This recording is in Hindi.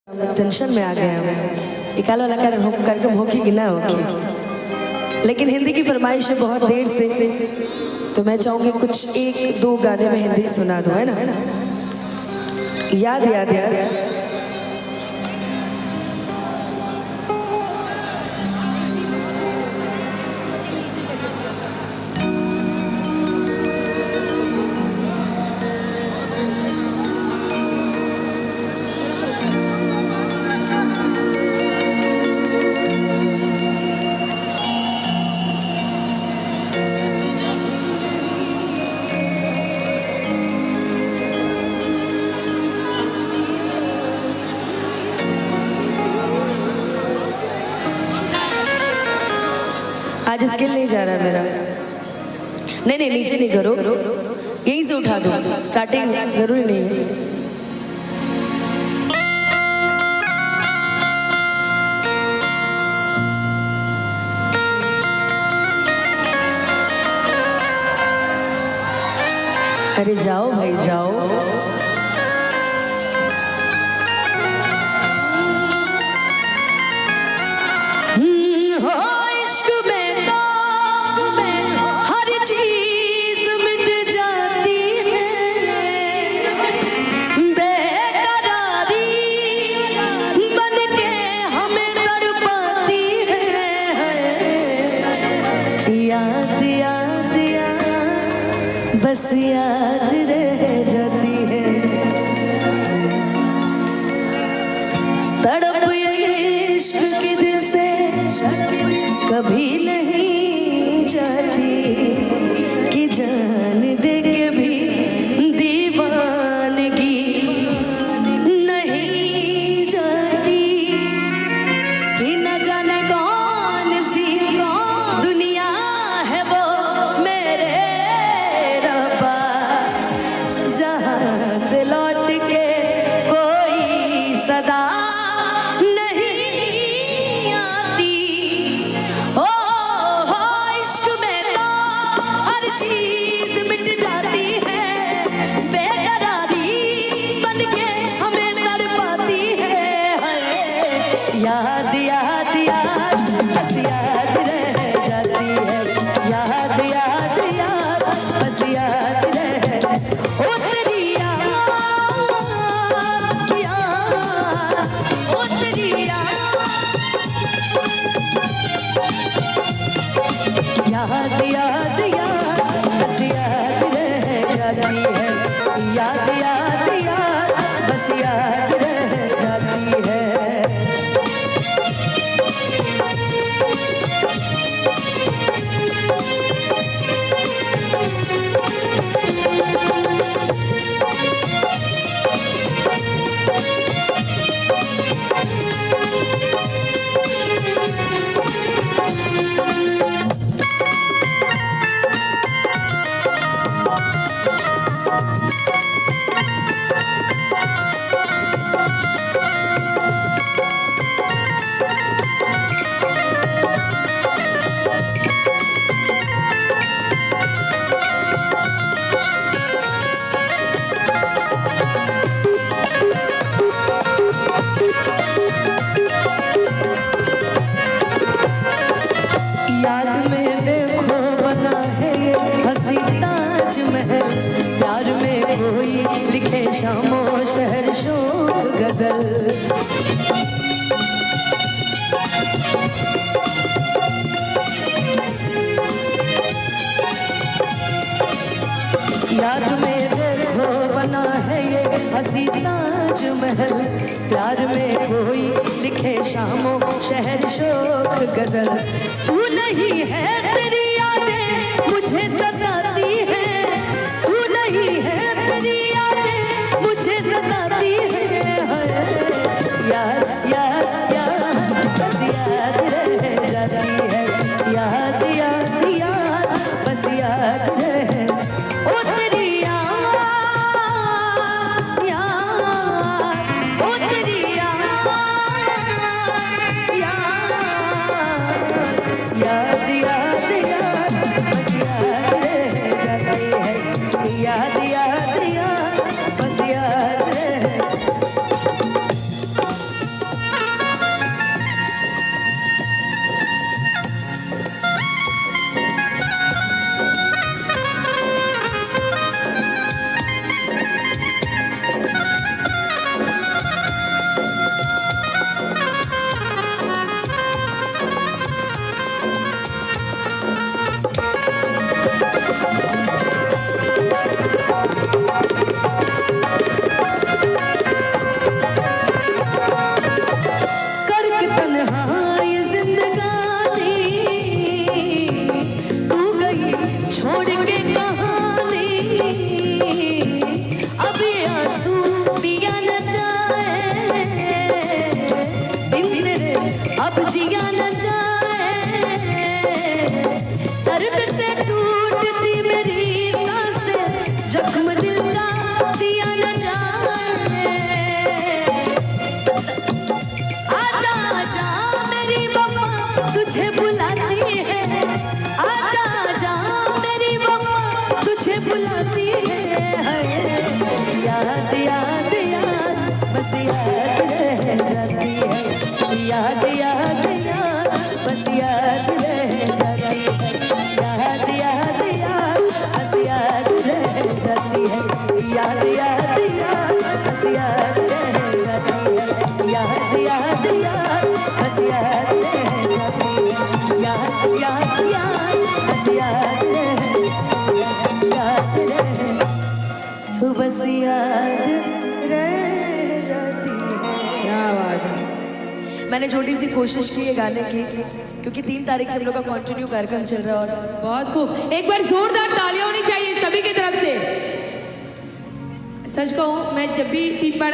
टेंशन में आ गए हम इकाल वाला कार्यक्रम होगी कि ना होगी, लेकिन हिंदी की फरमाइश है बहुत देर से, तो मैं चाहूंगी कुछ एक दो गाने में हिंदी सुना दो, है ना? याद याद याद आज स्किल नहीं जा रहा मेरा। नहीं नहीं नीचे नहीं करो, यहीं से उठा दो, स्टार्टिंग जरूरी नहीं है। अरे जाओ भाई जाओ। बस याद रह जाती है, तड़प ये इश्क के दिल से कभी नहीं जाती, कि जान दे के भी दीवानगी नहीं जाती, कि न जाने कौन सी दुनिया है वो मेरे से लौट के कोई सदा नहीं आती। ओ हो इश्क में तो हर चीज मिट जाती है, बेकरारी बन के हमें तड़पाती है। याद याद याद बस याद रह जाती है, याद याद याद बस याद रह याद याद याद बस याद रह जाती है, याद याद याद बस याद रह जाती है। याद में देखो बना है ये हंसी ताजमहल, प्यार में कोई लिखे शामो शहर शोक गजल। याद में देखो बना है ये हंसी ताजमहल, प्यार में कोई लिखे शामो शहर शोक गजल। तू नहीं है तेरी यादें मुझे सताती है, तू नहीं है तेरी यादें मुझे सताती है। याद याद याद बस याद रह जाती है, याद याद याद बस याद रह ओ तेरी याद याद ओ तेरी याद याद याद याद बस याद रह जाती है, याद याद याद बस याद रह। अब जिया न जाए, दर्द से टूटती मेरी सांसें, जख्म दिल का सिया न जाए। आजा आजा मेरी वफा तुझे बुलाती है, आजा आजा मेरी वफा तुझे बुलाती है। याद याद याद बस याद रह जाती है, याद याद याद बस याद रह जाती है, याद याद याद बस याद रह जाती है, याद याद याद बस याद रह जाती है, याद याद याद बस याद रह जाती है, याद याद याद बस याद बस याद रह जाती है। क्या बात है। मैंने छोटी सी कोशिश की है गाने की, क्योंकि 3 तारीख से हम लोग का कंटिन्यू कार्यक्रम चल रहा है और बहुत खूब, एक बार जोरदार तालियां होनी चाहिए सभी की तरफ से। सच कहूं मैं जब भी 3 बार